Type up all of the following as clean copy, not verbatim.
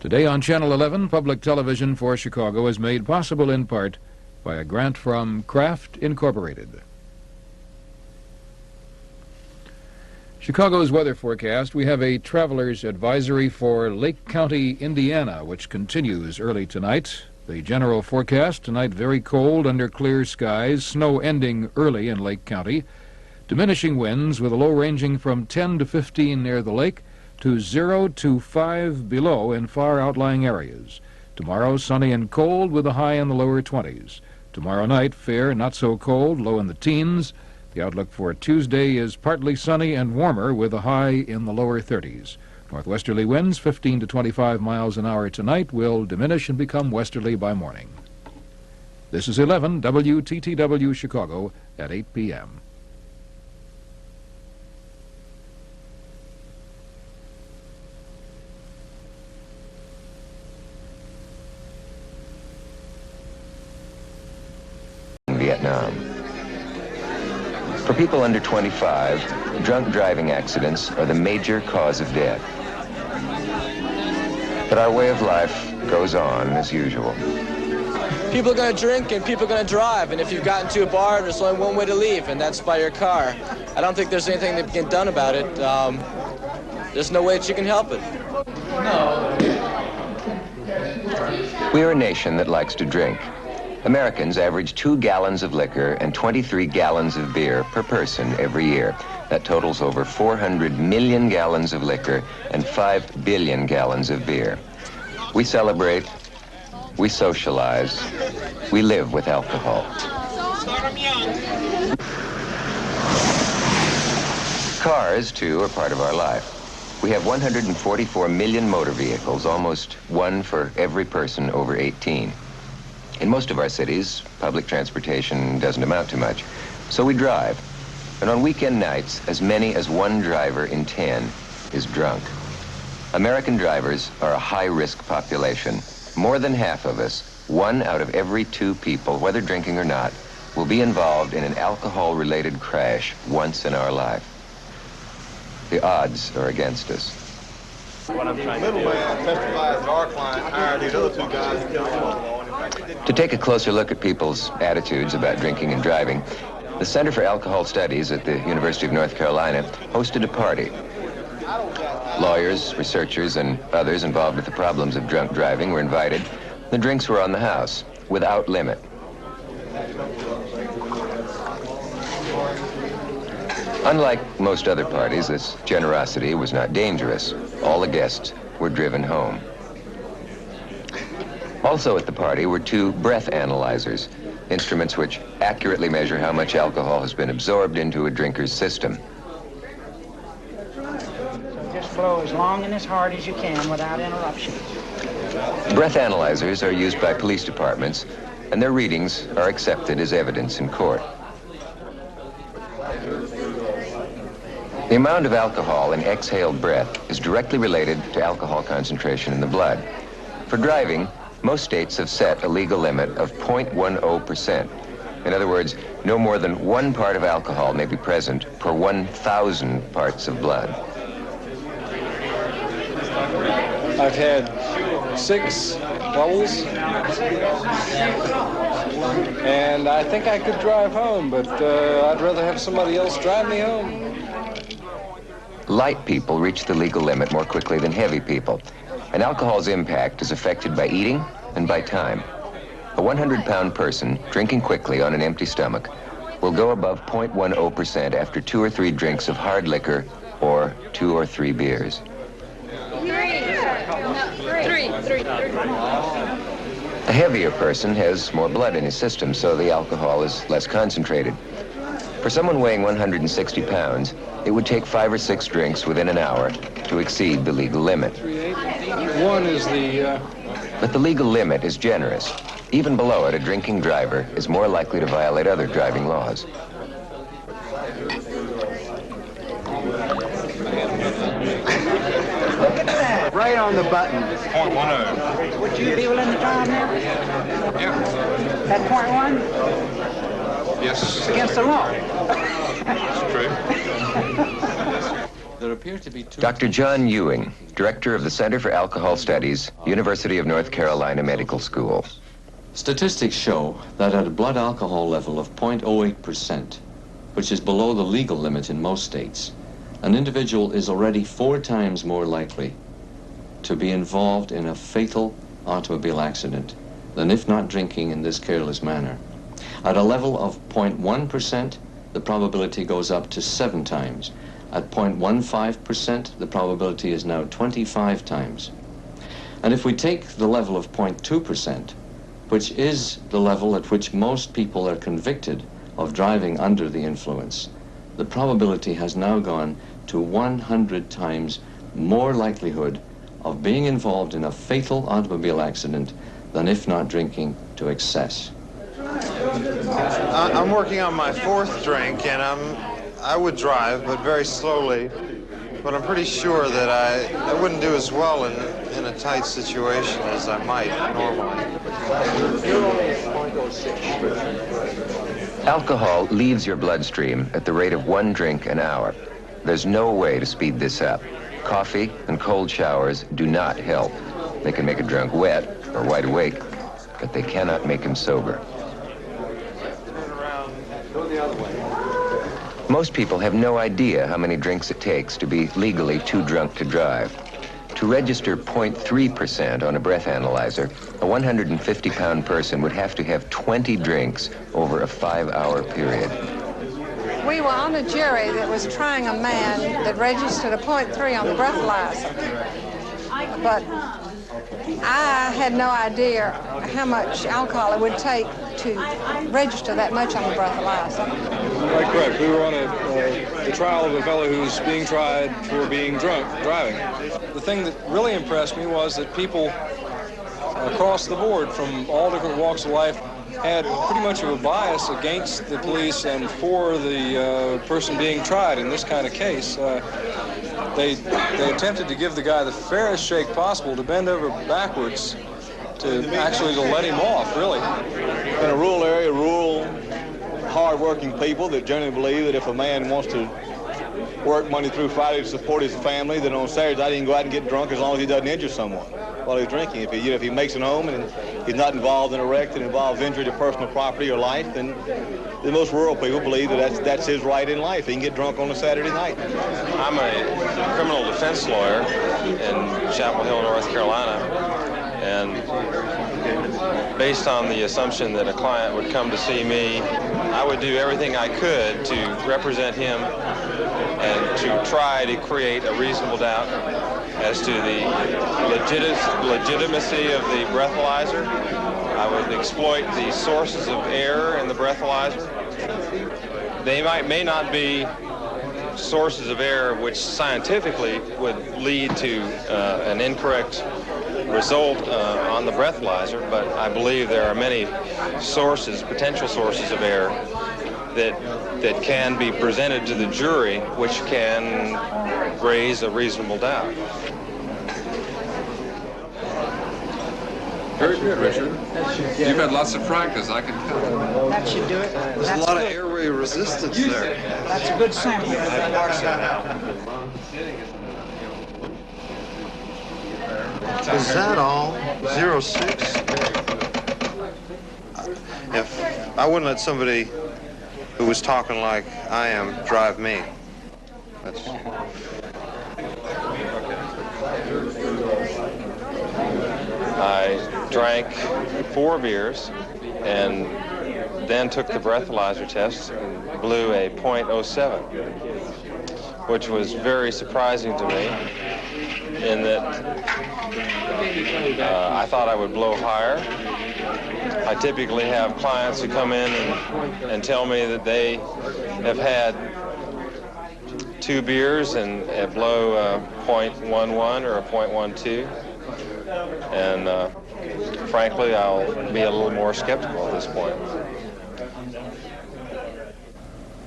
Today on Channel 11, public television for Chicago is made possible in part by a grant from Kraft Incorporated. Chicago's weather forecast, we have a traveler's advisory for Lake County, Indiana, which continues early tonight. The general forecast tonight, very cold under clear skies, snow ending early in Lake County, diminishing winds with a low ranging from 10 to 15 near the lake to 0 to 5 below in far outlying areas. Tomorrow, sunny and cold with a high in the lower 20s. Tomorrow night, fair, not so cold, low in the teens. The outlook for Tuesday is partly sunny and warmer with a high in the lower 30s. Northwesterly winds 15 to 25 miles an hour tonight will diminish and become westerly by morning. This is 11 WTTW Chicago at 8 p.m. Vietnam. For people under 25, drunk driving accidents are the major cause of death. But our way of life goes on as usual. People are going to drink and people are going to drive, and if you've gotten to a bar, there's only one way to leave, and that's by your car. I don't think there's anything that can get done about it. There's no way that you can help it. No. We are a nation that likes to drink. Americans average 2 gallons of liquor and 23 gallons of beer per person every year. That totals over 400 million gallons of liquor and 5 billion gallons of beer. We celebrate, we socialize, we live with alcohol. Cars, too, are part of our life. We have 144 million motor vehicles, almost one for every person over 18. In most of our cities, public transportation doesn't amount to much, so we drive. And on weekend nights, as many as 1 driver in 10 is drunk. American drivers are a high-risk population. More than half of us, 1 out of every 2 people, whether drinking or not, will be involved in an alcohol-related crash once in our life. The odds are against us. What I'm trying to do. Middleman testifies that our client hired these other 2 guys to kill him. To take a closer look at people's attitudes about drinking and driving, the Center for Alcohol Studies at the University of North Carolina hosted a party. Lawyers, researchers, and others involved with the problems of drunk driving were invited. The drinks were on the house, without limit. Unlike most other parties, this generosity was not dangerous. All the guests were driven home. Also at the party were 2 breath analyzers, instruments which accurately measure how much alcohol has been absorbed into a drinker's system. So just blow as long and as hard as you can without interruption. Breath analyzers are used by police departments, and their readings are accepted as evidence in court. The amount of alcohol in exhaled breath is directly related to alcohol concentration in the blood. For driving, most states have set a legal limit of 0.10%. In other words, no more than 1 part of alcohol may be present per 1,000 parts of blood. I've had 6 bubbles, and I think I could drive home, but I'd rather have somebody else drive me home. Light people reach the legal limit more quickly than heavy people. And alcohol's impact is affected by eating and by time. A 100-pound person drinking quickly on an empty stomach will go above 0.10% after 2 or 3 drinks of hard liquor or 2 or 3 beers. 3. A heavier person has more blood in his system, so the alcohol is less concentrated. For someone weighing 160 pounds, it would take 5 or 6 drinks within an hour to exceed the legal limit. 1 is the... But the legal limit is generous. Even below it, a drinking driver is more likely to violate other driving laws. Right on the button. 0.10. Would you be willing to drive now? Yeah. At 0.1? Yes. It's against the law. That's true. The There appear to be two... Dr. John Ewing, Director of the Center for Alcohol Studies, University of North Carolina Medical School. Statistics show that at a blood alcohol level of 0.08%, which is below the legal limit in most states, an individual is already 4 times more likely to be involved in a fatal automobile accident than if not drinking in this careless manner. At a level of 0.1%, the probability goes up to 7 times. At 0.15%, the probability is now 25 times. And if we take the level of 0.2%, which is the level at which most people are convicted of driving under the influence, the probability has now gone to 100 times more likelihood of being involved in a fatal automobile accident than if not drinking to excess. I'm working on my 4th drink, and I would drive, but very slowly. But I'm pretty sure that I wouldn't do as well in a tight situation as I might normally. Alcohol leaves your bloodstream at the rate of 1 drink an hour. There's no way to speed this up. Coffee and cold showers do not help. They can make a drunk wet or wide awake, but they cannot make him sober. Most people have no idea how many drinks it takes to be legally too drunk to drive. To register 0.3% on a breath analyzer, a 150-pound person would have to have 20 drinks over a 5-hour period. We were on a jury that was trying a man that registered a 0.3 on the breathalyzer. But I had no idea how much alcohol it would take to register that much on the breathalyzer. Right, correct. We were on the trial of a fellow who's being tried for being drunk driving. The thing that really impressed me was that people across the board from all different walks of life had pretty much of a bias against the police and for the person being tried in this kind of case. They attempted to give the guy the fairest shake possible, to bend over backwards to let him off, really. In a rural area, hard-working people that generally believe that if a man wants to work Monday through Friday to support his family, then on Saturdays he can go out and get drunk as long as he doesn't injure someone while he's drinking. If he makes it home and he's not involved in a wreck that involves injury to personal property or life, then the most rural people believe that that's his right in life. He can get drunk on a Saturday night. I'm a criminal defense lawyer in Chapel Hill, North Carolina, and based on the assumption that a client would come to see me, I would do everything I could to represent him and to try to create a reasonable doubt as to the legitimacy of the breathalyzer. I would exploit the sources of error in the breathalyzer. They may not be sources of error which scientifically would lead to an incorrect result on the breathalyzer, but I believe there are many potential sources of error that can be presented to the jury which can raise a reasonable doubt. Very good, Richard. You've had lots of practice, I can tell. That should do it. There's a lot of airway resistance there. That's a good sample. Is that all? 06? If I wouldn't let somebody who was talking like I am drive me. I drank 4 beers and then took the breathalyzer test and blew a .07, which was very surprising to me in that I thought I would blow higher. I typically have clients who come in and tell me that they have had 2 beers and blow a .11 or a .12. And frankly, I'll be a little more skeptical at this point.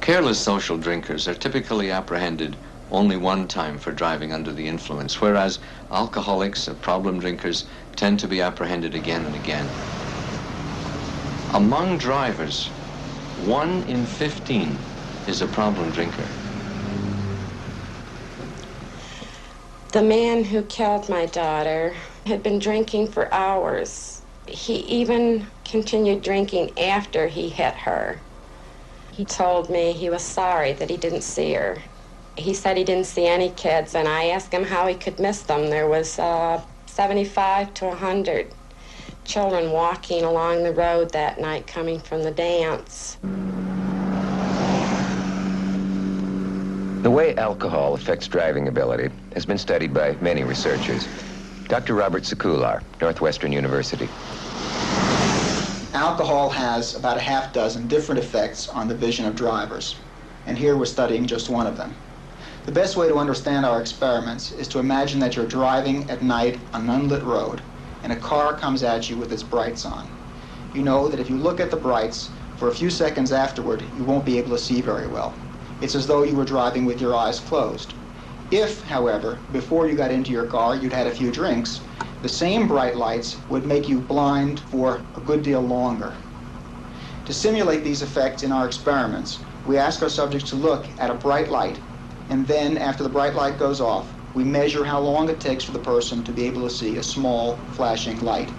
Careless social drinkers are typically apprehended only one time for driving under the influence, whereas alcoholics or problem drinkers tend to be apprehended again and again. Among drivers, 1 in 15 is a problem drinker. The man who killed my daughter had been drinking for hours. He even continued drinking after he hit her. He told me he was sorry that he didn't see her. He said he didn't see any kids, and I asked him how he could miss them. There was 75 to 100 children walking along the road that night coming from the dance. The way alcohol affects driving ability has been studied by many researchers. Dr. Robert Sekular, Northwestern University. Alcohol has about a half dozen different effects on the vision of drivers, and here we're studying just one of them. The best way to understand our experiments is to imagine that you're driving at night on an unlit road, and a car comes at you with its brights on. You know that if you look at the brights, for a few seconds afterward, you won't be able to see very well. It's as though you were driving with your eyes closed. If, however, before you got into your car, you'd had a few drinks, the same bright lights would make you blind for a good deal longer. To simulate these effects in our experiments, we ask our subjects to look at a bright light, and then, after the bright light goes off, we measure how long it takes for the person to be able to see a small, flashing light.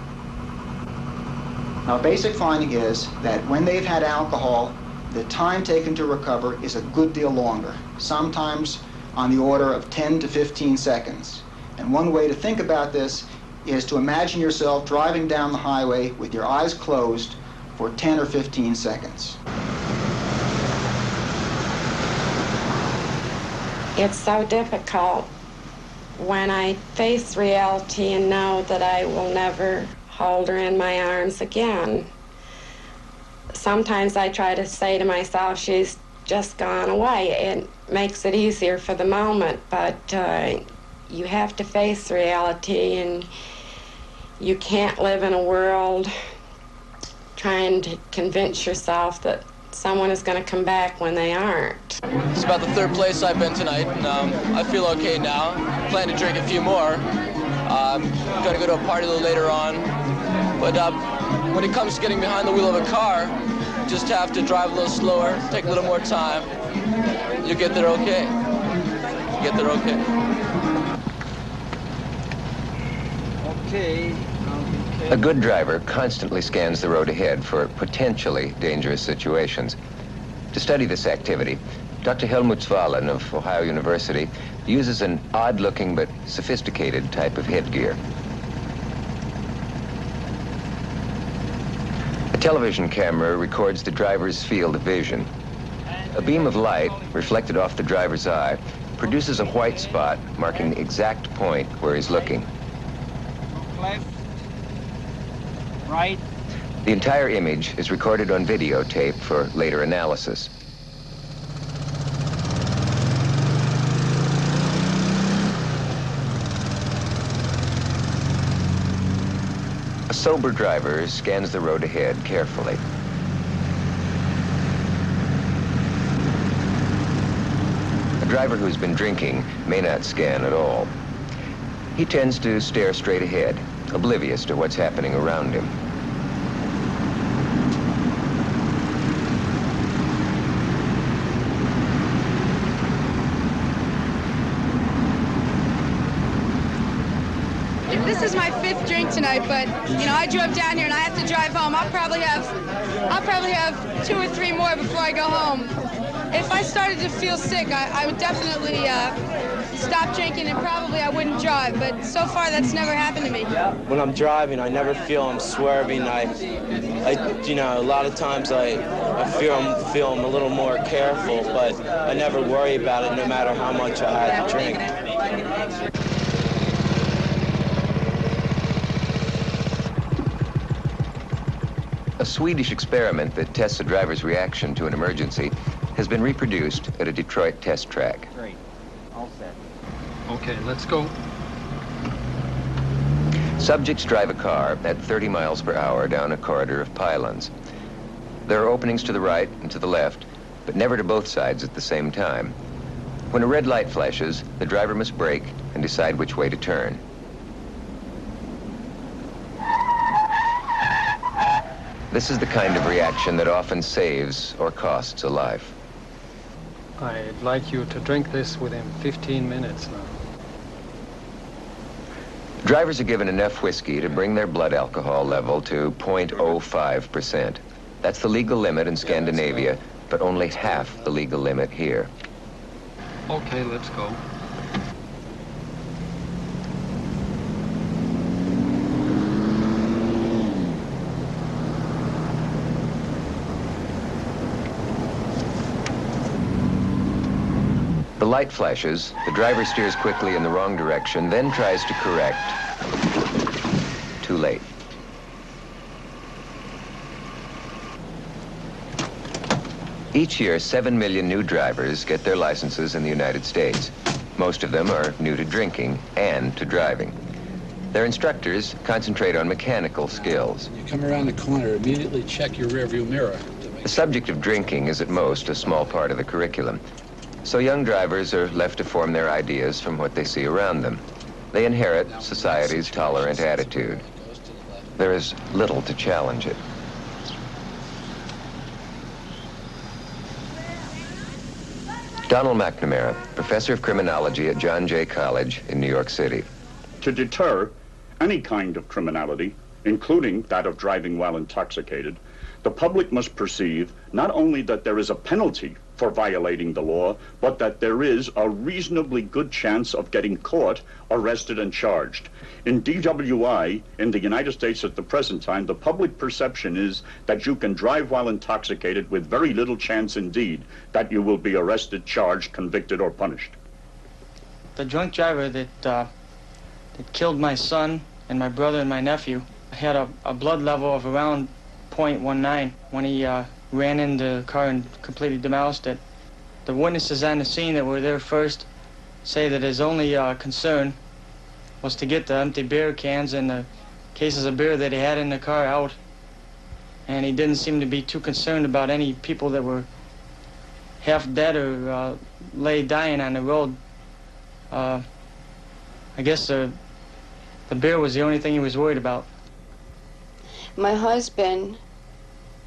Now, a basic finding is that when they've had alcohol, the time taken to recover is a good deal longer, sometimes on the order of 10 to 15 seconds. And one way to think about this is to imagine yourself driving down the highway with your eyes closed for 10 or 15 seconds. It's so difficult when I face reality and know that I will never hold her in my arms again. Sometimes I try to say to myself, she's just gone away. It makes it easier for the moment, but you have to face reality, and you can't live in a world trying to convince yourself that someone is going to come back when they aren't. It's about the third place I've been tonight, and I feel okay now. Plan to drink a few more. I'm going to go to a party a little later on. But when it comes to getting behind the wheel of a car, you just have to drive a little slower, take a little more time. You get there okay. You get there okay. Okay. A good driver constantly scans the road ahead for potentially dangerous situations. To study this activity, Dr. Helmut Zwalen of Ohio University uses an odd-looking but sophisticated type of headgear. A television camera records the driver's field of vision. A beam of light, reflected off the driver's eye, produces a white spot marking the exact point where he's looking. Left, right. The entire image is recorded on videotape for later analysis. A sober driver scans the road ahead carefully. A driver who's been drinking may not scan at all. He tends to stare straight ahead, oblivious to what's happening around him. This is my 5th drink tonight, but you know, I drove down here and I have to drive home. I'll probably have 2 or 3 more before I go home. If I started to feel sick, I would definitely stop drinking, and probably I wouldn't drive, but so far that's never happened to me. When I'm driving, I never feel I'm swerving. You know, a lot of times I feel I'm a little more careful, but I never worry about it no matter how much I had to drink. A Swedish experiment that tests a driver's reaction to an emergency has been reproduced at a Detroit test track. Great. All set. Okay, let's go. Subjects drive a car at 30 miles per hour down a corridor of pylons. There are openings to the right and to the left, but never to both sides at the same time. When a red light flashes, the driver must brake and decide which way to turn. This is the kind of reaction that often saves or costs a life. I'd like you to drink this within 15 minutes now. Drivers are given enough whiskey to bring their blood alcohol level to 0.05%. That's the legal limit in Scandinavia, but only half the legal limit here. Okay, let's go. The light flashes, the driver steers quickly in the wrong direction, then tries to correct. Too late. Each year, 7 million new drivers get their licenses in the United States. Most of them are new to drinking and to driving. Their instructors concentrate on mechanical skills. You come around the corner, immediately check your rearview mirror. The subject of drinking is at most a small part of the curriculum. So young drivers are left to form their ideas from what they see around them. They inherit society's tolerant attitude. There is little to challenge it. Donald McNamara, professor of criminology at John Jay College in New York City. To deter any kind of criminality, including that of driving while intoxicated, the public must perceive not only that there is a penalty for violating the law, but that there is a reasonably good chance of getting caught, arrested, and charged. In DWI, in the United States at the present time, the public perception is that you can drive while intoxicated with very little chance indeed that you will be arrested, charged, convicted, or punished. The drunk driver that killed my son and my brother and my nephew had a blood level of around 0.19 when he ran into the car and completely demolished it. The witnesses on the scene that were there first say that his only concern was to get the empty beer cans and the cases of beer that he had in the car out. And he didn't seem to be too concerned about any people that were half dead or lay dying on the road. I guess the beer was the only thing he was worried about. My husband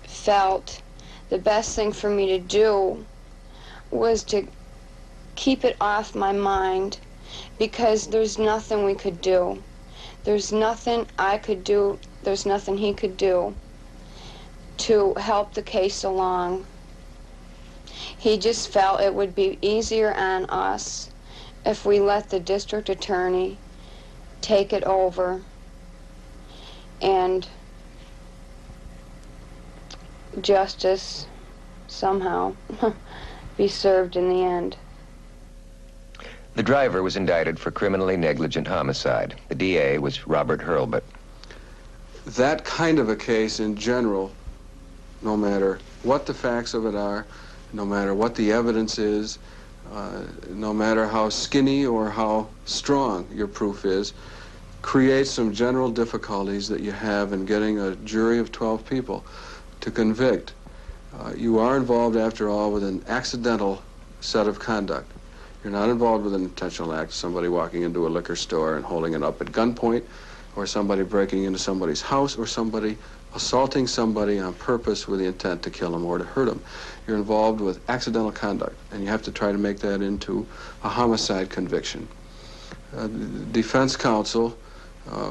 felt the best thing for me to do was to keep it off my mind, because there's nothing we could do. There's nothing I could do, there's nothing he could do to help the case along. He just felt it would be easier on us if we let the district attorney take it over and justice somehow be served in the end. The driver was indicted for criminally negligent homicide. The DA was Robert Hurlbut. That kind of a case in general, no matter what the facts of it are, no matter what the evidence is, no matter how skinny or how strong your proof is, creates some general difficulties that you have in getting a jury of 12 people to convict. You are involved, after all, with an accidental set of conduct. You're not involved with an intentional act, somebody walking into a liquor store and holding it up at gunpoint, or somebody breaking into somebody's house, or somebody assaulting somebody on purpose with the intent to kill them or to hurt them. You're involved with accidental conduct, and you have to try to make that into a homicide conviction. Defense counsel,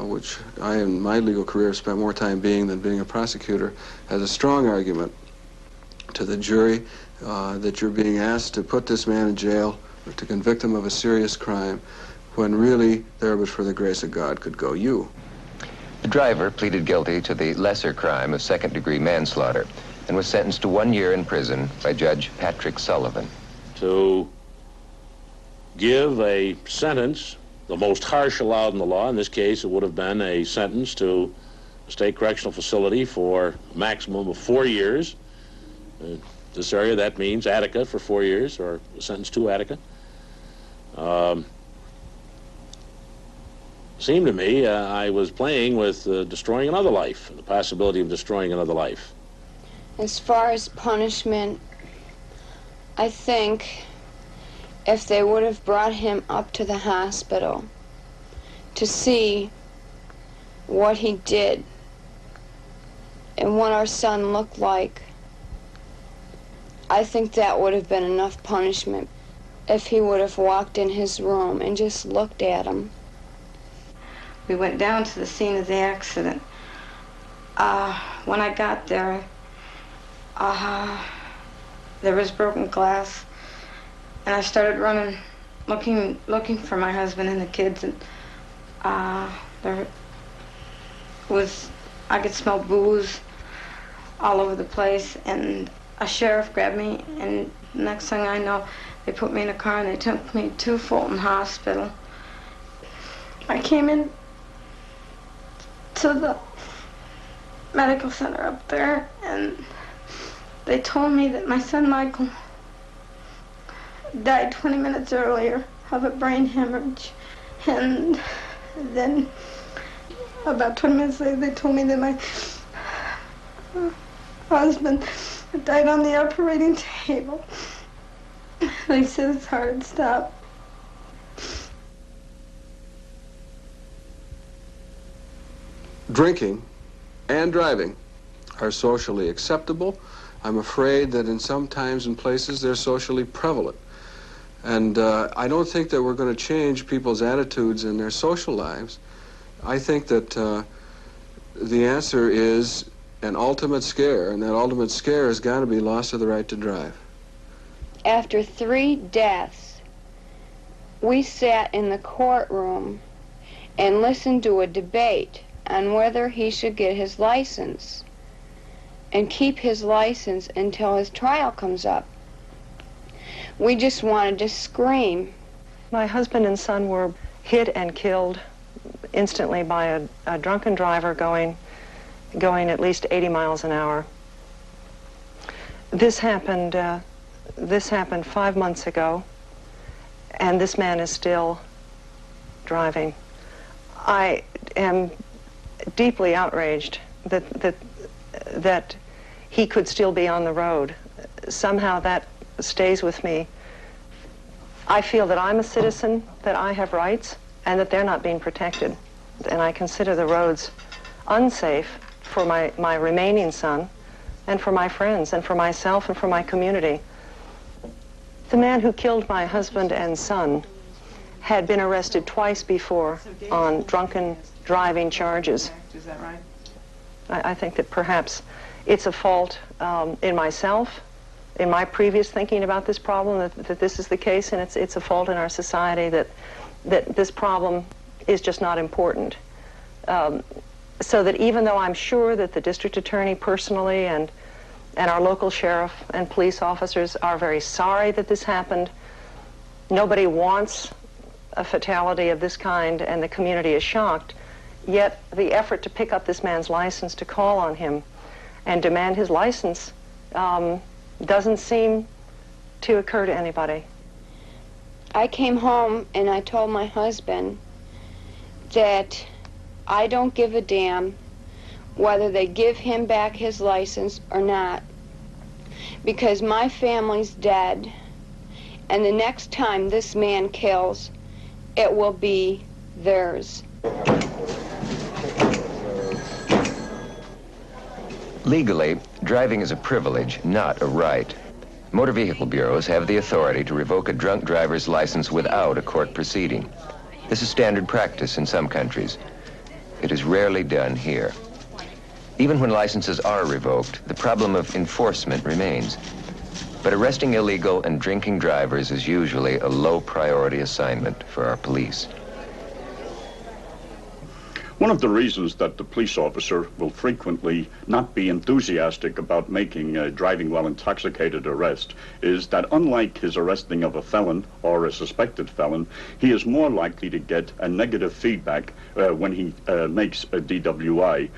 which I in my legal career spent more time being than being a prosecutor, has a strong argument to the jury that you're being asked to put this man in jail or to convict him of a serious crime, when really, there but for the grace of God could go you. The driver pleaded guilty to the lesser crime of second-degree manslaughter and was sentenced to 1 year in prison by Judge Patrick Sullivan. To give a sentence, the most harsh allowed in the law, in this case it would have been a sentence to a state correctional facility for a maximum of 4 years. This area, that means Attica for 4 years, or a sentence to Attica. Seemed to me I was playing with destroying another life, the possibility of destroying another life. As far as punishment, I think if they would have brought him up to the hospital to see what he did and what our son looked like, I think that would have been enough punishment. If he would have walked in his room and just looked at him. We went down to the scene of the accident. When I got there, there was broken glass, and I started running, looking for my husband and the kids, and there was, I could smell booze all over the place, and a sheriff grabbed me, and next thing I know, they put me in a car and they took me to Fulton Hospital. I came in to the medical center up there, and they told me that my son Michael died 20 minutes earlier of a brain hemorrhage. And then about 20 minutes later, they told me that my husband died on the operating table. They said his heart had stopped. Drinking and driving are socially acceptable. I'm afraid that in some times and places they're socially prevalent. And I don't think that we're going to change people's attitudes in their social lives. I think that the answer is an ultimate scare, and that ultimate scare has got to be loss of the right to drive. After 3 deaths, we sat in the courtroom and listened to a debate on whether he should get his license and keep his license until his trial comes up. We just wanted to scream. My husband and son were hit and killed instantly by a drunken driver going at least 80 miles an hour. This happened 5 months ago, and this man is still driving. I am deeply outraged that he could still be on the road. Somehow that stays with me. I feel that I'm a citizen, that I have rights, and that they're not being protected. And I consider the roads unsafe for my remaining son, and for my friends, and for myself, and for my community. The man who killed my husband and son had been arrested twice before on drunken driving charges. Is that right? I think that perhaps it's a fault in myself, in my previous thinking about this problem, that this is the case, and it's a fault in our society that this problem is just not important. So that even though I'm sure that the district attorney personally and our local sheriff and police officers are very sorry that this happened, nobody wants a fatality of this kind, and the community is shocked. Yet the effort to pick up this man's license, to call on him and demand his license, doesn't seem to occur to anybody. I came home and I told my husband that I don't give a damn whether they give him back his license or not, because my family's dead, and the next time this man kills, it will be theirs. Legally, driving is a privilege, not a right. Motor vehicle bureaus have the authority to revoke a drunk driver's license without a court proceeding. This is standard practice in some countries. It is rarely done here. Even when licenses are revoked, the problem of enforcement remains. But arresting illegal and drinking drivers is usually a low-priority assignment for our police. One of the reasons that the police officer will frequently not be enthusiastic about making a driving while intoxicated arrest is that unlike his arresting of a felon or a suspected felon, he is more likely to get a negative feedback when he makes a DWI.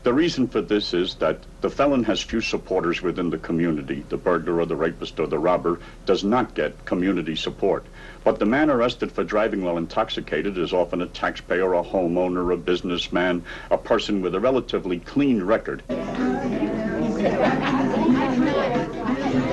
The reason for this is that the felon has few supporters within the community. The burglar or the rapist or the robber does not get community support. But the man arrested for driving while intoxicated is often a taxpayer, a homeowner, a businessman, a person with a relatively clean record.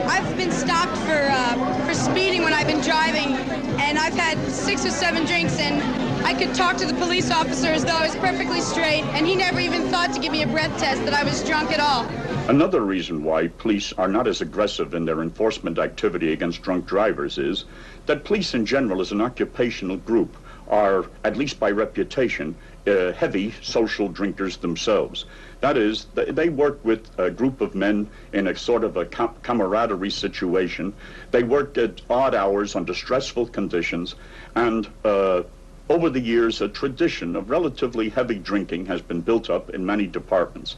I've been stopped for speeding when I've been driving, and I've had 6 or 7 drinks, and I could talk to the police officer as though I was perfectly straight, and he never even thought to give me a breath test that I was drunk at all. Another reason why police are not as aggressive in their enforcement activity against drunk drivers is that police in general as an occupational group are, at least by reputation, heavy social drinkers themselves. That is, they work with a group of men in a sort of a camaraderie situation. They work at odd hours under stressful conditions, and over the years, a tradition of relatively heavy drinking has been built up in many departments.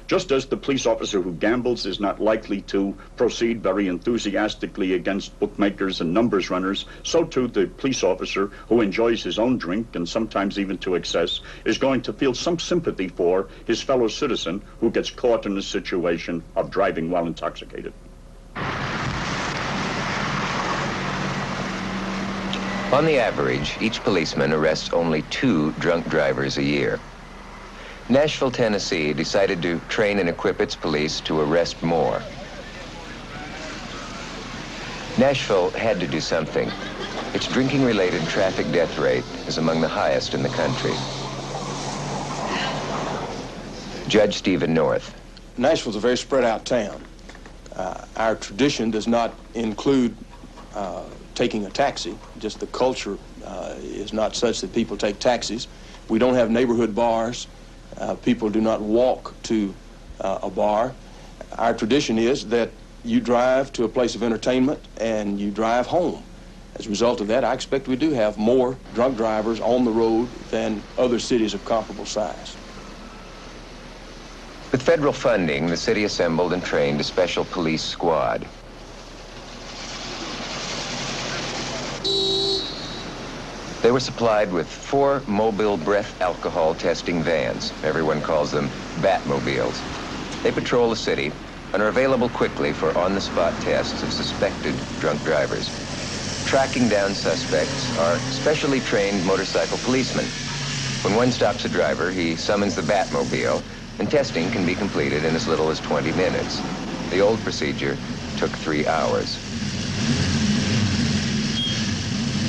Just as the police officer who gambles is not likely to proceed very enthusiastically against bookmakers and numbers runners, so too the police officer who enjoys his own drink, and sometimes even to excess, is going to feel some sympathy for his fellow citizen who gets caught in a situation of driving while intoxicated. On the average, each policeman arrests only 2 drunk drivers a year. Nashville, Tennessee decided to train and equip its police to arrest more. Nashville had to do something. Its drinking-related traffic death rate is among the highest in the country. Judge Stephen North. Nashville's a very spread-out town. Our tradition does not include taking a taxi. Just the culture is not such that people take taxis. We don't have neighborhood bars. People do not walk to a bar. Our tradition is that you drive to a place of entertainment and you drive home. As a result of that, I expect we do have more drunk drivers on the road than other cities of comparable size. With federal funding, the city assembled and trained a special police squad. They were supplied with 4 mobile breath alcohol testing vans. Everyone calls them Batmobiles. They patrol the city and are available quickly for on-the-spot tests of suspected drunk drivers. Tracking down suspects are specially trained motorcycle policemen. When one stops a driver, he summons the Batmobile, and testing can be completed in as little as 20 minutes. The old procedure took 3 hours.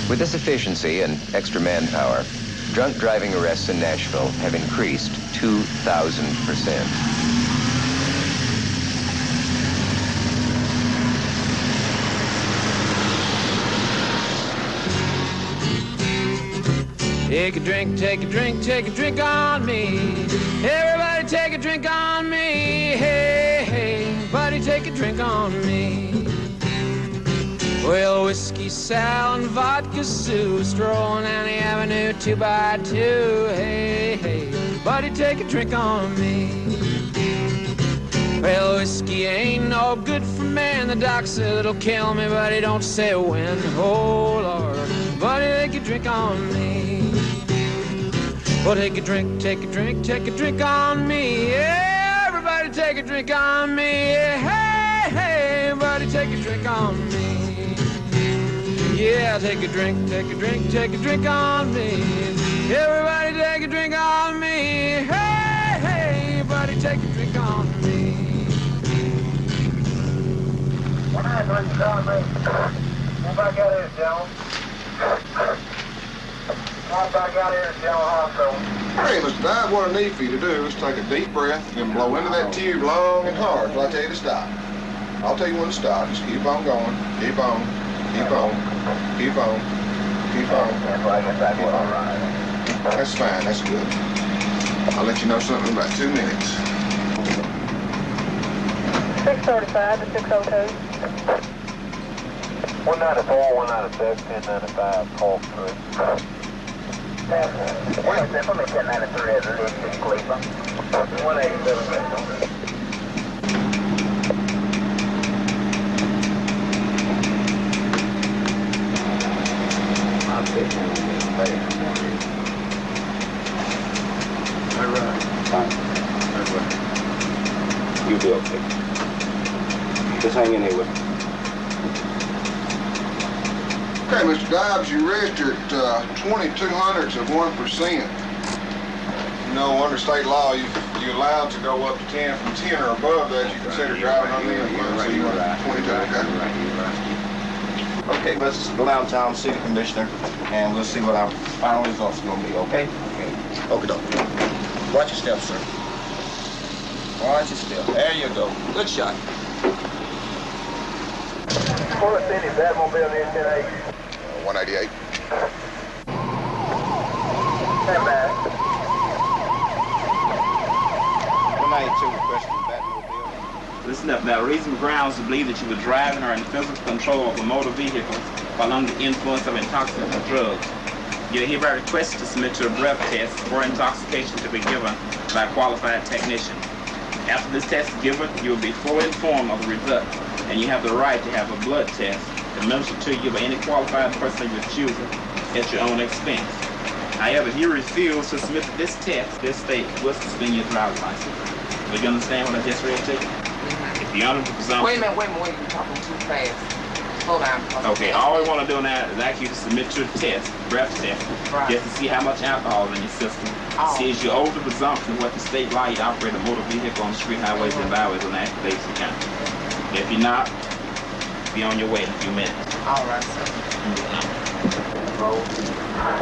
With this efficiency and extra manpower, drunk driving arrests in Nashville have increased 2,000%. Take a drink, take a drink, take a drink on me. Everybody take a drink on me. Hey, hey, buddy, take a drink on me. Well, whiskey, Sal, and vodka Sue, strolling down the avenue 2 by 2. Hey, hey, buddy, take a drink on me. Well, whiskey ain't no good for man. The doc said it'll kill me, but he don't say when. Oh, Lord, buddy, take a drink on me. Well, take a drink, take a drink, take a drink on me. Yeah, everybody take a drink on me. Hey, hey, buddy, take a drink on me. Yeah, take a drink, take a drink, take a drink on me. Everybody take a drink on me. Hey, hey, buddy, take a drink on me. When I drink on me, if I got here, Jones. If I got here, Jones, also. Hey, Mr. Dye, what I need for you to do is take a deep breath and blow into that tube long and hard till I tell you to stop. I'll tell you when to stop. Just keep on going. Keep on. Keep on. Keep on. Keep on. Keep on. That's fine. That's good. I'll let you know something in about 2 minutes. 635 to 602. 194, 196, 1095, call 3. What is that? Let me 1093 as it is in Cleveland. 187. All right. Fine. You'll be okay. Just hang in here with me. Okay, Mr. Dobbs, you registered 0.02 of 1%. You know, under state law, you're allowed to go up to 10. From 10 or above that, you consider driving under the influence. So you want 22, okay? Okay, let's go downtown, see the commissioner, and we'll see what our final results are going to be, okay? Okay, dokie. Watch your step, sir. Watch your step. There you go. Good shot. What city is Batmobile in 1080? 188. Stand back. This left now reasonable grounds to believe that you were driving or in physical control of a motor vehicle while under the influence of intoxicant drugs. You are hereby requested to submit to a breath test for intoxication to be given by a qualified technician. After this test is given, you will be fully informed of the result, and you have the right to have a blood test administered to you by any qualified person of your choosing at your own expense. However, if you refuse to submit to this test, this state will suspend your driver's license. Do you understand what I just read to you? If you're under the presumption... Wait a minute, you're talking too fast. Slow down. Okay, all we want to do now is ask you to submit your test, breath test, just to see how much alcohol is in your system. See, as you're over the presumption of what the state law you operate a motor vehicle on street highways and byways on active Davidson County. If you're not, be on your way in a few minutes. All right, sir.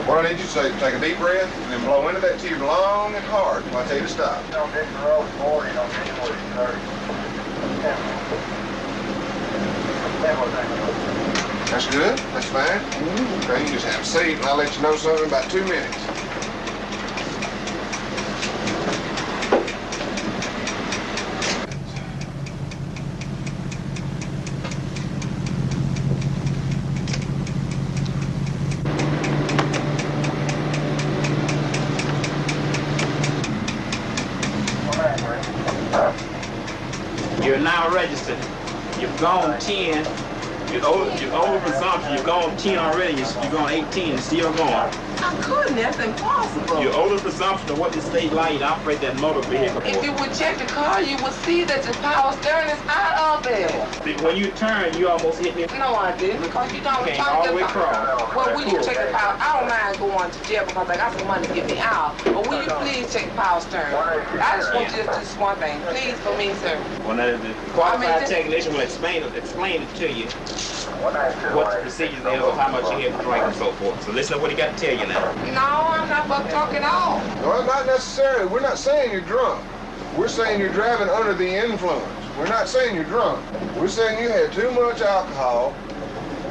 What I need you to say is take a deep breath and then blow into that tube long and hard until I tell you to stop. On this road 40, on this 40, 30. That's good. That's fine. Okay, you just have a seat and I'll let you know something in about 2 minutes. You're now registered. You've gone 10. You're over presumption. You've gone 10 already. You're going 18 and still going. I couldn't. That's impossible. You're over presumption of what the state law you operate that motor vehicle for. If you would check the car, you would see that the power steering is out of there. When you turn, you almost hit me. No, I didn't, because you don't Came all the way across. Well, will you check the power? I don't mind going to jail because I got some money to get me out. But will you please check the power steering? I just want you to do this one thing. Please, for me, sir. Well, now, the qualified technician will explain it to you what the procedures is of how much you have to drink and so forth. So listen to what he got to tell you now. No, I'm not buck drunk at all. Well, not necessarily. We're not saying you're drunk. We're saying you're driving under the influence. We're not saying you're drunk. We're saying you had too much alcohol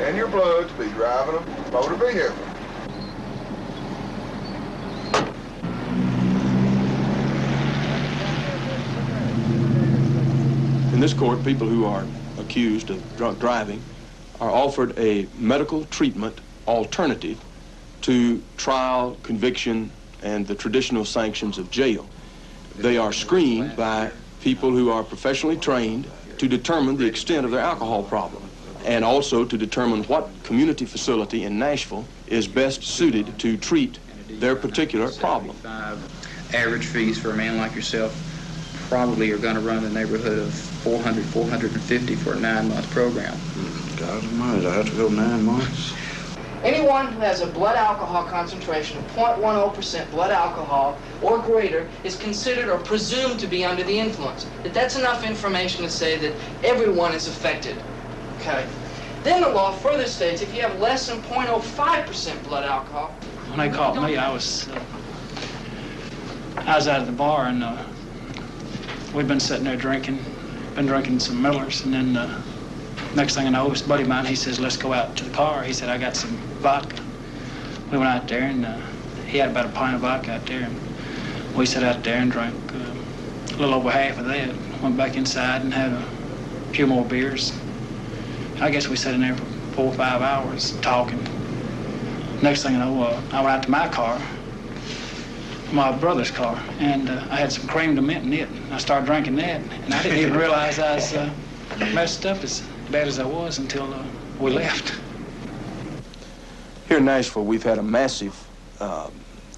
in your blood to be driving a motor vehicle. In this court, people who are accused of drunk driving are offered a medical treatment alternative to trial, conviction, and the traditional sanctions of jail. They are screened by people who are professionally trained to determine the extent of their alcohol problem, and also to determine what community facility in Nashville is best suited to treat their particular problem. Average fees for a man like yourself probably are going to run in the neighborhood of $400, $450 for a 9-month program. God almighty, I have to go 9 months. Anyone who has a blood alcohol concentration of 0.10% blood alcohol or greater is considered or presumed to be under the influence. That's enough information to say that everyone is affected. Okay. Then the law further states if you have less than 0.05% blood alcohol. When they caught me, I was out of the bar, and we'd been sitting there drinking some Millers, and then next thing I know, this buddy of mine, he says, let's go out to the car. He said, I got some vodka. We went out there, and he had about a pint of vodka out there, and we sat out there and drank a little over half of that. Went back inside and had a few more beers. I guess we sat in there for 4 or 5 hours talking. Next thing I know, I went out to my car, my brother's car, and I had some cream de mint in it. I started drinking that, and I didn't even realize I was messed up as bad as I was until we left. Here in Nashville, we've had a massive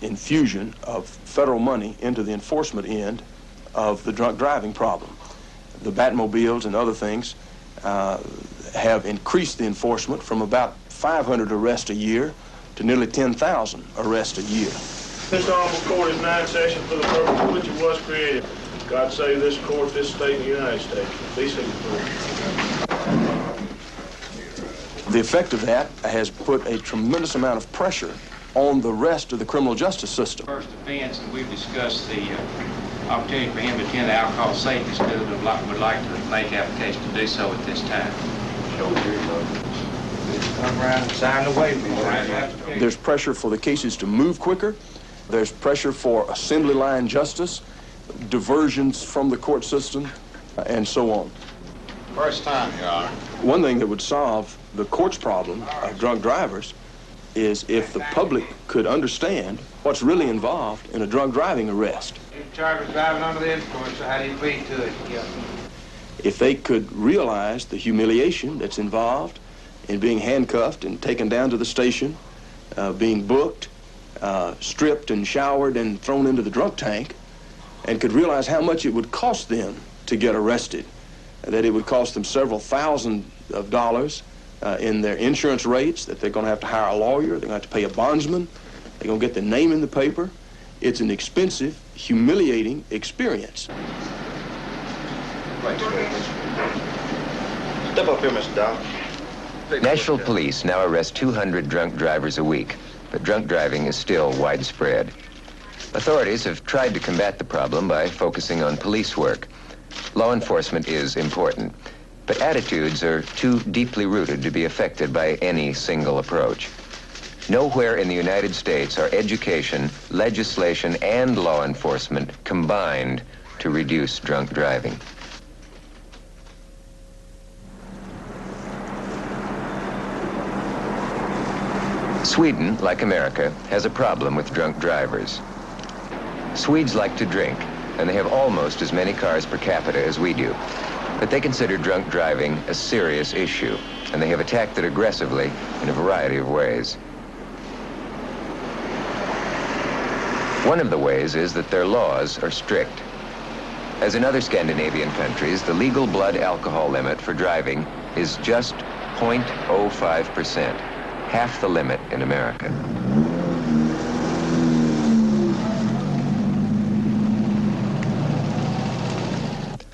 infusion of federal money into the enforcement end of the drunk driving problem. The Batmobiles and other things have increased the enforcement from about 500 arrests a year to nearly 10,000 arrests a year. This honorable court is now in session for the purpose for which it was created. God save this court, this state, and the United States. Be seated, please. The effect of that has put a tremendous amount of pressure on the rest of the criminal justice system. First offense, and we've discussed the opportunity for him to attend the alcohol safety school, and would like to make application to do so at this time. Come around and sign the waiver. There's pressure for the cases to move quicker. There's pressure for assembly line justice. diversions from the court system, and so on. First time, Your Honor. One thing that would solve the court's problem of drunk drivers is if the public could understand what's really involved in a drunk driving arrest. You're charged with driving under the influence, so how do you plead to it? Yeah. If they could realize the humiliation that's involved in being handcuffed and taken down to the station, being booked, stripped and showered and thrown into the drunk tank, and could realize how much it would cost them to get arrested, that it would cost them several thousand of dollars in their insurance rates, that they're going to have to hire a lawyer, they're going to have to pay a bondsman, they're going to get their name in the paper. It's an expensive, humiliating experience. Step up here, Mr. Dow. Nashville police now arrest 200 drunk drivers a week, but drunk driving is still widespread. Authorities have tried to combat the problem by focusing on police work. Law enforcement is important, but attitudes are too deeply rooted to be affected by any single approach. Nowhere in the United States are education, legislation, and law enforcement combined to reduce drunk driving. Sweden, like America, has a problem with drunk drivers. Swedes like to drink, and they have almost as many cars per capita as we do. But they consider drunk driving a serious issue, and they have attacked it aggressively in a variety of ways. One of the ways is that their laws are strict. As in other Scandinavian countries, the legal blood alcohol limit for driving is just 0.05%, half the limit in America.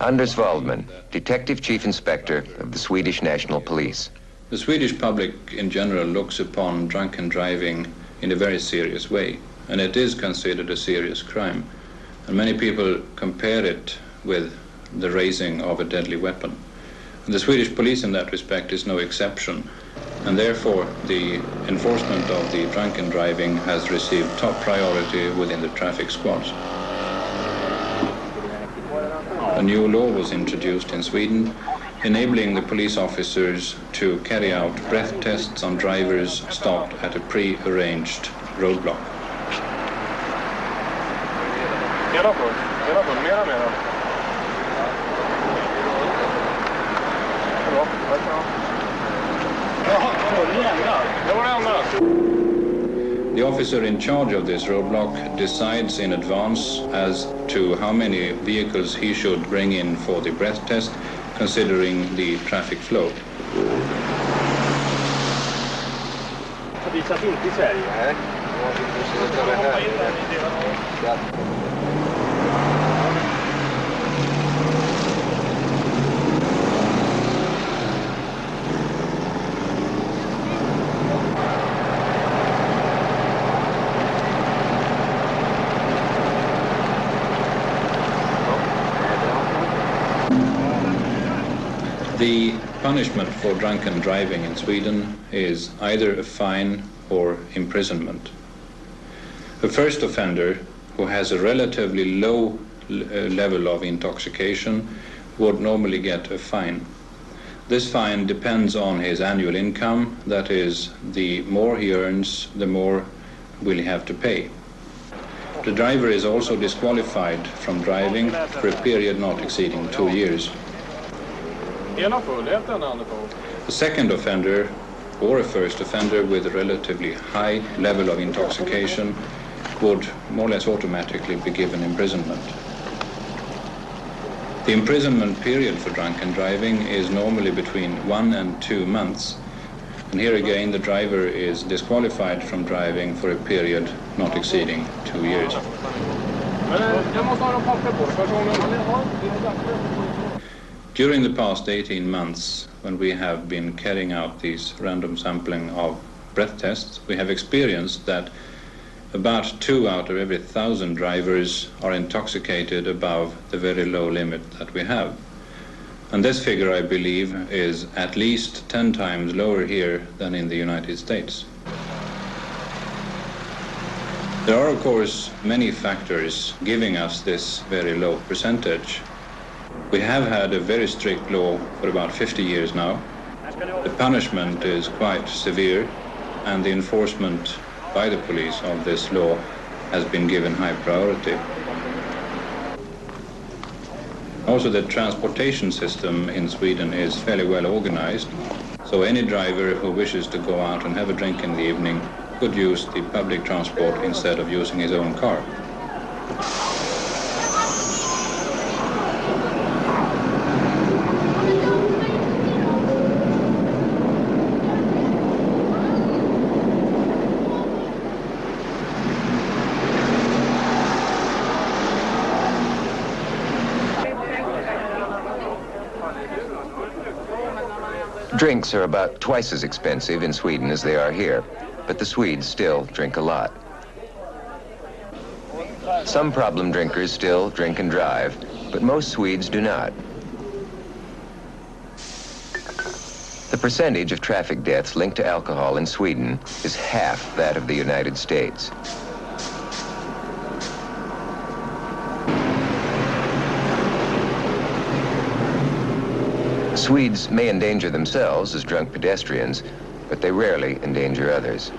Anders Waldman, Detective Chief Inspector of the Swedish National Police. The Swedish public in general looks upon drunken driving in a very serious way, and it is considered a serious crime. And many people compare it with the raising of a deadly weapon. And the Swedish police in that respect is no exception, and therefore the enforcement of the drunken driving has received top priority within the traffic squads. A new law was introduced in Sweden, enabling the police officers to carry out breath tests on drivers stopped at a pre-arranged roadblock. The officer in charge of this roadblock decides in advance as to how many vehicles he should bring in for the breath test, considering the traffic flow. The punishment for drunken driving in Sweden is either a fine or imprisonment. A first offender who has a relatively low level of intoxication would normally get a fine. This fine depends on his annual income, that is, the more he earns, the more will he have to pay. The driver is also disqualified from driving for a period not exceeding 2 years. A second offender or a first offender with a relatively high level of intoxication would more or less automatically be given imprisonment. The imprisonment period for drunken driving is normally between 1 and 2 months. And here again, the driver is disqualified from driving for a period not exceeding 2 years. During the past 18 months, when we have been carrying out these random sampling of breath tests, we have experienced that about 2 out of every 1,000 drivers are intoxicated above the very low limit that we have. And this figure, I believe, is at least 10 times lower here than in the United States. There are, of course, many factors giving us this very low percentage. We have had a very strict law for about 50 years now. The punishment is quite severe, and the enforcement by the police of this law has been given high priority. Also, the transportation system in Sweden is fairly well organized, so any driver who wishes to go out and have a drink in the evening could use the public transport instead of using his own car. Drinks are about twice as expensive in Sweden as they are here, but the Swedes still drink a lot. Some problem drinkers still drink and drive, but most Swedes do not. The percentage of traffic deaths linked to alcohol in Sweden is half that of the United States. Swedes may endanger themselves as drunk pedestrians, but they rarely endanger others.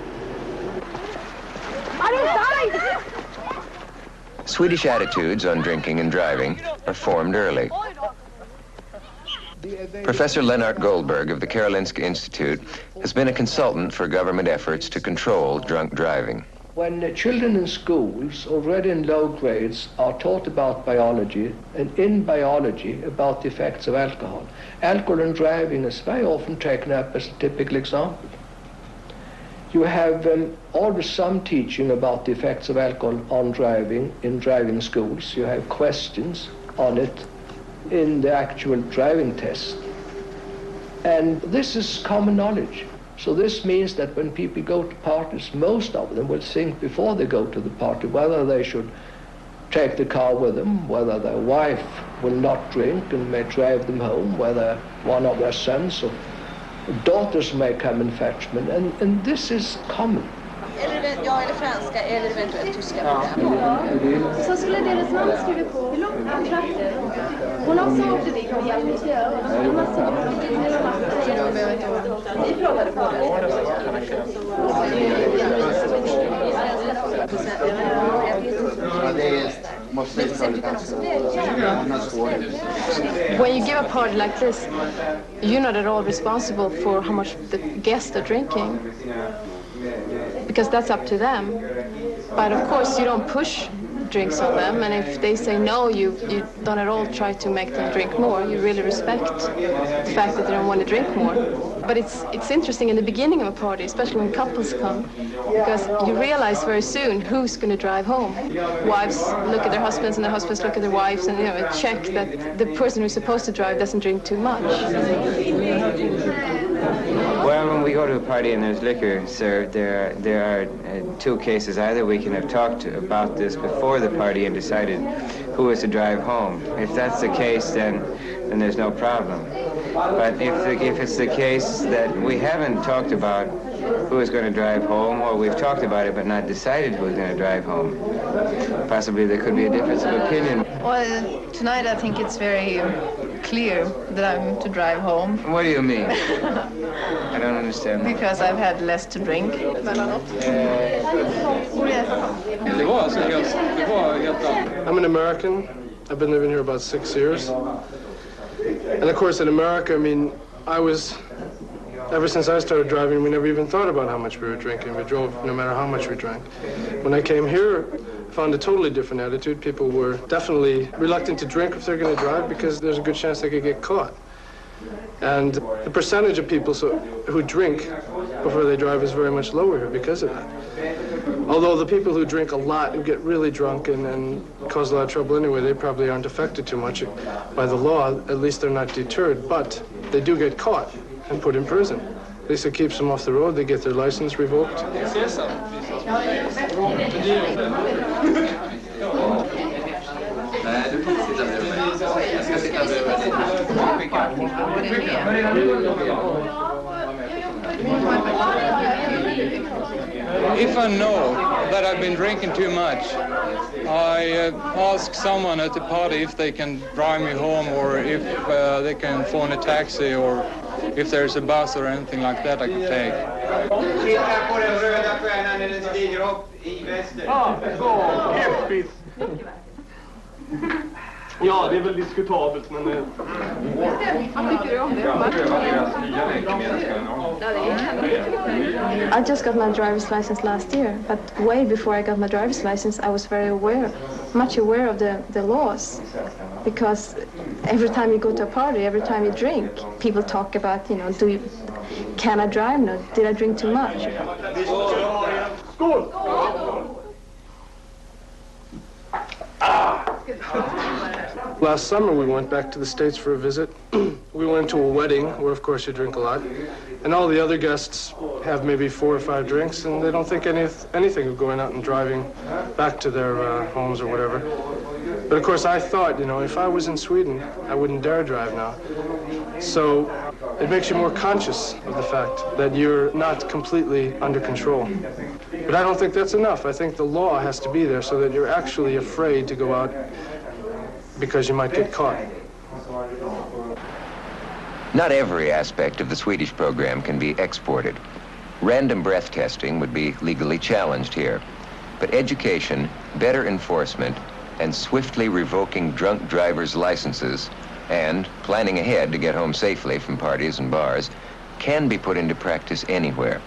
Swedish attitudes on drinking and driving are formed early. Professor Lennart Goldberg of the Karolinska Institute has been a consultant for government efforts to control drunk driving. When children in schools, already in low grades, are taught about biology, and in biology about the effects of alcohol, alcohol and driving is very often taken up as a typical example. You have always some teaching about the effects of alcohol on driving in driving schools. You have questions on it in the actual driving test. And this is common knowledge. So this means that when people go to parties, most of them will think before they go to the party whether they should take the car with them, whether their wife will not drink and may drive them home, whether one of their sons or daughters may come and fetch them, and this is common. Ja, eller franska, eller eventuellt tyska program. Så skulle deras namn skriva på kontraktet. Hon har sagt det kan hjälpa till. Hon har sagt det vi pratade på When you give a party like this, you're not at all responsible for how much the guests are drinking, because that's up to them. But of course you don't push drinks on them, and if they say no, you don't at all try to make them drink more. You really respect the fact that they don't want to drink more. But it's interesting in the beginning of a party, especially when couples come, because you realize very soon who's going to drive home. Wives look at their husbands and their husbands look at their wives, and check that the person who's supposed to drive doesn't drink too much. Well, when we go to a party and there's liquor served, there are two cases. Either we can have talked about this before the party and decided who is to drive home. If that's the case, then there's no problem. But if it's the case that we haven't talked about who is going to drive home, or we've talked about it but not decided who's going to drive home, possibly there could be a difference of opinion. Well, tonight I think it's very clear that I'm to drive home. What do you mean? I don't understand. Because I've had less to drink. I'm an American. I've been living here about 6 years. And of course in America, I mean, ever since I started driving, we never even thought about how much we were drinking. We drove no matter how much we drank. When I came here, I found a totally different attitude. People were definitely reluctant to drink if they're going to drive because there's a good chance they could get caught. And the percentage of people who drink before they drive is very much lower here because of that. Although the people who drink a lot and get really drunk and cause a lot of trouble anyway, they probably aren't affected too much by the law. At least they're not deterred, but they do get caught and put in prison. At least it keeps them off the road. They get their license revoked. If I know that I've been drinking too much, I ask someone at the party if they can drive me home, or if they can phone a taxi, or if there's a bus or anything like that I could take. Ja, det är väl diskutabelt, men... Vad tycker du om det? I just got my driver's license last year, but way before I got my driver's license, I was very much aware of the laws, because every time you go to a party, every time you drink, people talk about, you know, can I drive now? Did I drink too much? Skål! Last summer we went back to the States for a visit. We went to a wedding where of course you drink a lot, and all the other guests have maybe 4 or 5 drinks, and they don't think anything of going out and driving back to their homes or whatever. But of course I thought, you know, if I was in Sweden, I wouldn't dare drive now. So it makes you more conscious of the fact that you're not completely under control. But I don't think that's enough. I think the law has to be there so that you're actually afraid to go out because you might get caught. Not every aspect of the Swedish program can be exported. Random breath testing would be legally challenged here. But education, better enforcement, and swiftly revoking drunk drivers' licenses, and planning ahead to get home safely from parties and bars, can be put into practice anywhere.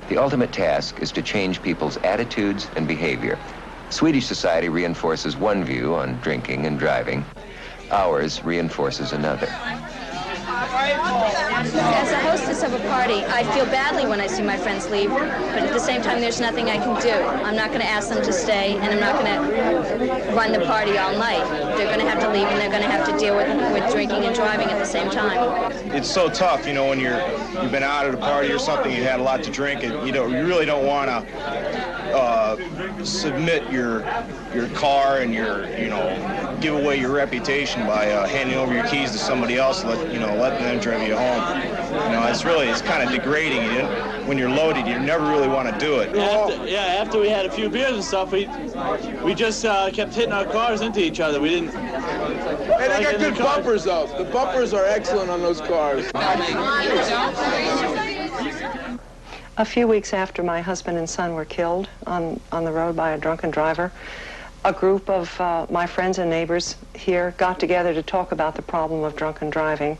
The ultimate task is to change people's attitudes and behavior. Swedish society reinforces one view on drinking and driving. Ours reinforces another. As a hostess of a party, I feel badly when I see my friends leave, but at the same time, there's nothing I can do. I'm not going to ask them to stay, and I'm not going to run the party all night. They're going to have to leave, and they're going to have to deal with drinking and driving at the same time. It's so tough, you know, when you've been out at a party or something, you had a lot to drink, and you really don't want to submit your car and give away your reputation by handing over your keys to somebody else, letting them drive you home. You know, it's kind of degrading. When you're loaded, you never really want to do it. After we had a few beers and stuff, we just kept hitting our cars into each other. We didn't. Hey, they got good bumpers though. The bumpers are excellent on those cars. A few weeks after my husband and son were killed on the road by a drunken driver, a group of my friends and neighbors here got together to talk about the problem of drunken driving.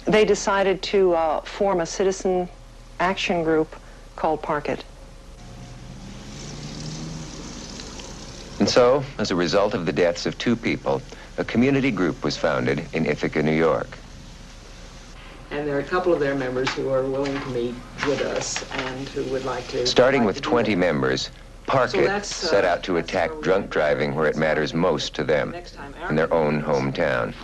They decided to form a citizen action group called Park It. And so, as a result of the deaths of 2 people, a community group was founded in Ithaca, New York. And there are a couple of their members who are willing to meet with us and who would like to... Starting with 20 members, Park It set out to attack drunk driving where it matters most to them, in their own hometown.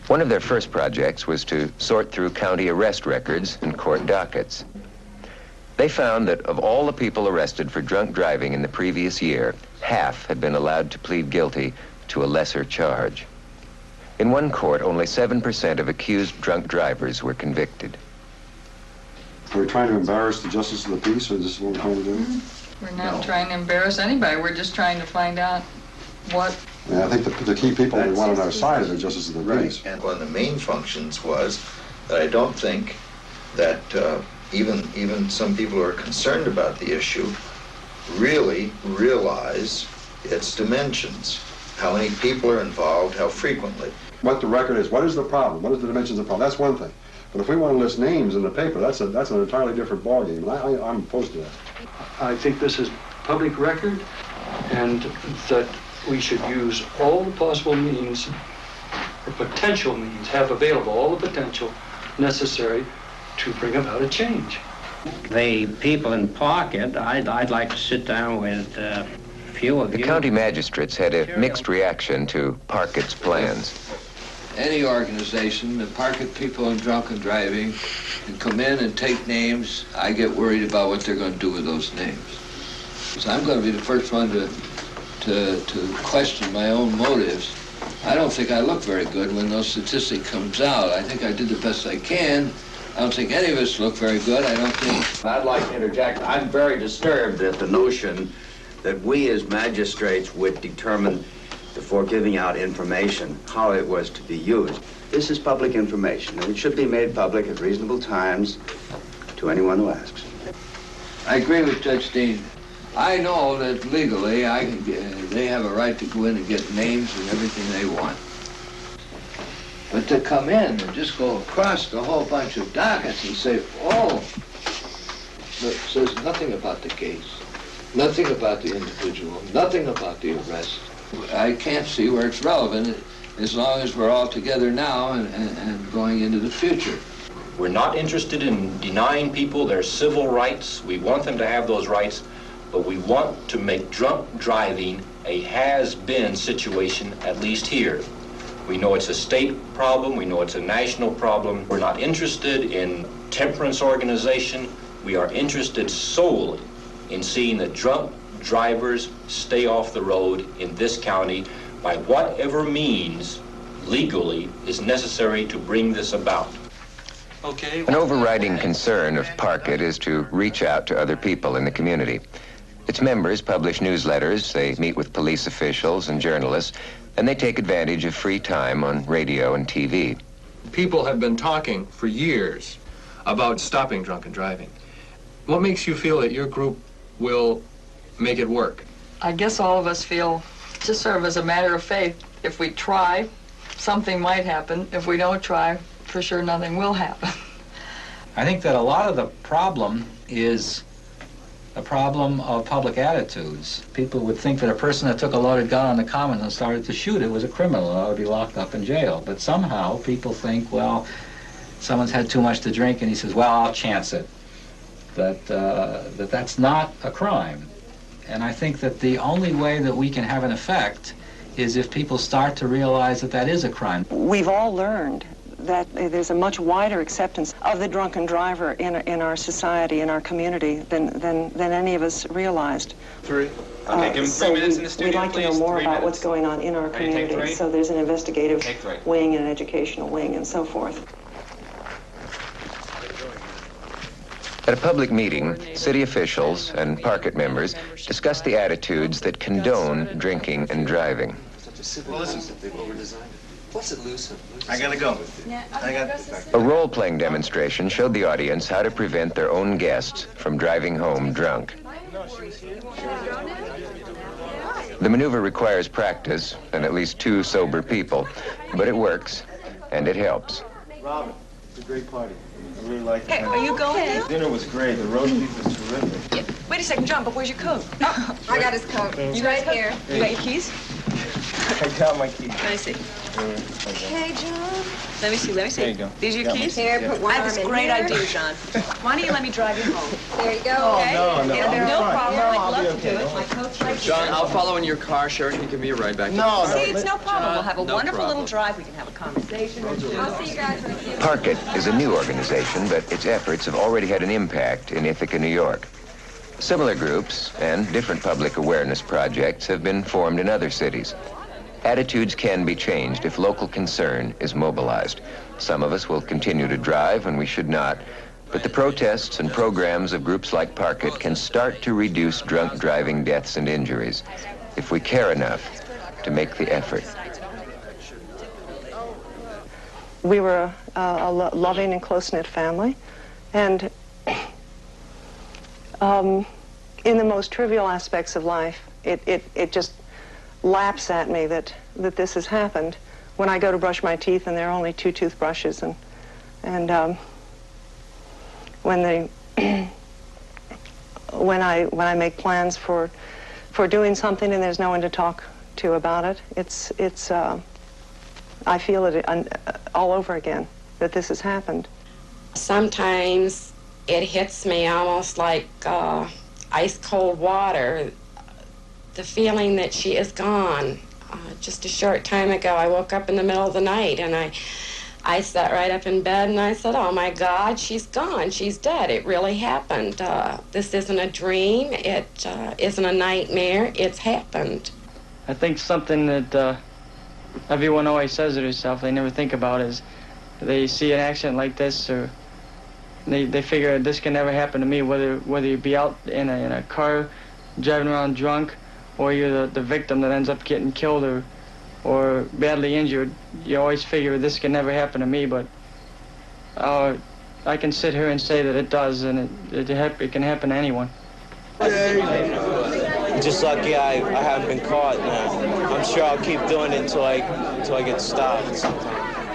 One of their first projects was to sort through county arrest records and court dockets. They found that of all the people arrested for drunk driving in the previous year, half had been allowed to plead guilty to a lesser charge. In one court, only 7% of accused drunk drivers were convicted. Are we trying to embarrass the justice of the peace, or is this what we're trying to do? We're not trying to embarrass anybody. We're just trying to find out what... Yeah, I think the key people we want on our side are the justice of the peace. And one of the main functions was that I don't think that even some people who are concerned about the issue really realize its dimensions. How many people are involved, how frequently. What the record is, what is the problem, what is the dimensions of the problem, that's one thing. But if we want to list names in the paper, that's an entirely different ballgame, and I'm opposed to that. I think this is public record, and that we should use all the possible means, or potential means, have available all the potential necessary to bring about a change. The people in Park It, I'd like to sit down with a few of you. The county magistrates had a mixed reaction to Park It's plans. Any organization, the Park It people in drunken driving, can come in and take names. I get worried about what they're going to do with those names. So I'm going to be the first one to question my own motives. I don't think I look very good when those statistics comes out. I think I did the best I can, I don't think any of us look very good. I don't think... I'd like to interject. I'm very disturbed at the notion that we as magistrates would determine, before giving out information, how it was to be used. This is public information, and it should be made public at reasonable times to anyone who asks. I agree with Judge Dean. I know that legally they have a right to go in and get names and everything they want. But to come in and just go across the whole bunch of dockets and say, oh, it says nothing about the case, nothing about the individual, nothing about the arrest. I can't see where it's relevant as long as we're all together now and going into the future. We're not interested in denying people their civil rights. We want them to have those rights, but we want to make drunk driving a has-been situation, at least here. We know it's a state problem. We know it's a national problem. We're not interested in temperance organization. We are interested solely in seeing that drunk drivers stay off the road in this county by whatever means legally is necessary to bring this about. An overriding concern of Parkit is to reach out to other people in the community. Its members publish newsletters, they meet with police officials and journalists, and they take advantage of free time on radio and TV. People have been talking for years about stopping drunken driving. What makes you feel that your group will make it work? I guess all of us feel, just sort of as a matter of faith, if we try, something might happen. If we don't try, for sure nothing will happen. I think that a lot of the problem is a problem of public attitudes. People would think that a person that took a loaded gun on the common and started to shoot it was a criminal and ought to be locked up in jail. But somehow people think, well, someone's had too much to drink, and he says, well, I'll chance it. That's not a crime. And I think that the only way that we can have an effect is if people start to realize that that is a crime. We've all learned that there's a much wider acceptance of the drunken driver in our society, in our community, than any of us realized. Okay, give him 3 minutes in the studio, we'd like to know more about what's going on in our community. So there's an investigative wing and an educational wing and so forth. At a public meeting, city officials and Parkit members discuss the attitudes that condone drinking and driving. Well, listen. What's it loose? I gotta go. A role-playing demonstration showed the audience how to prevent their own guests from driving home drunk. The maneuver requires practice and at least 2 sober people, but it works and it helps. Robin, it's a great party. I really like it. Hey, are you going? Dinner was great. The roast beef was terrific. Yeah. Wait a second, John, but where's your coat? Oh, I got his coat. Okay. You right here. You got your keys? I got my keys. Let me see. Okay, John. Let me see, let me see. There you go. These are your keys? Here, put one I have this arm in great here. idea, John. Why don't you let me drive you home? There you go. Okay? No, No problem. I'd love to do it. My coat's right John, I'll follow in your car. Sharon can give me a ride back. See, it's no problem. We'll have a No wonderful problem. little drive. We can have a conversation. I'll see you guys in a few. Parkit is a new organization, but its efforts have already had an impact in Ithaca, New York. Similar groups and different public awareness projects have been formed in other cities. Attitudes can be changed if local concern is mobilized. Some of us will continue to drive when we should not, but the protests and programs of groups like Parkit can start to reduce drunk driving deaths and injuries if we care enough to make the effort. We were a loving and close-knit family, and in the most trivial aspects of life, it just laps at me that this has happened. When I go to brush my teeth and there are only 2 toothbrushes, and when I make plans for doing something and there's no one to talk to about it, I feel it all over again that this has happened. Sometimes it hits me almost like ice cold water. The feeling that she is gone. Just a short time ago, I woke up in the middle of the night and I sat right up in bed and I said, oh my God, she's gone, she's dead. It really happened. This isn't a dream, it isn't a nightmare, it's happened. I think something that everyone always says to themselves, they never think about, is they see an accident like this or They figure this can never happen to me, whether you be out in a car driving around drunk, or you're the victim that ends up getting killed or badly injured. You always figure this can never happen to me, but I can sit here and say that it does, and it can happen to anyone. Just lucky I haven't been caught. I'm sure I'll keep doing it until I get stopped sometime.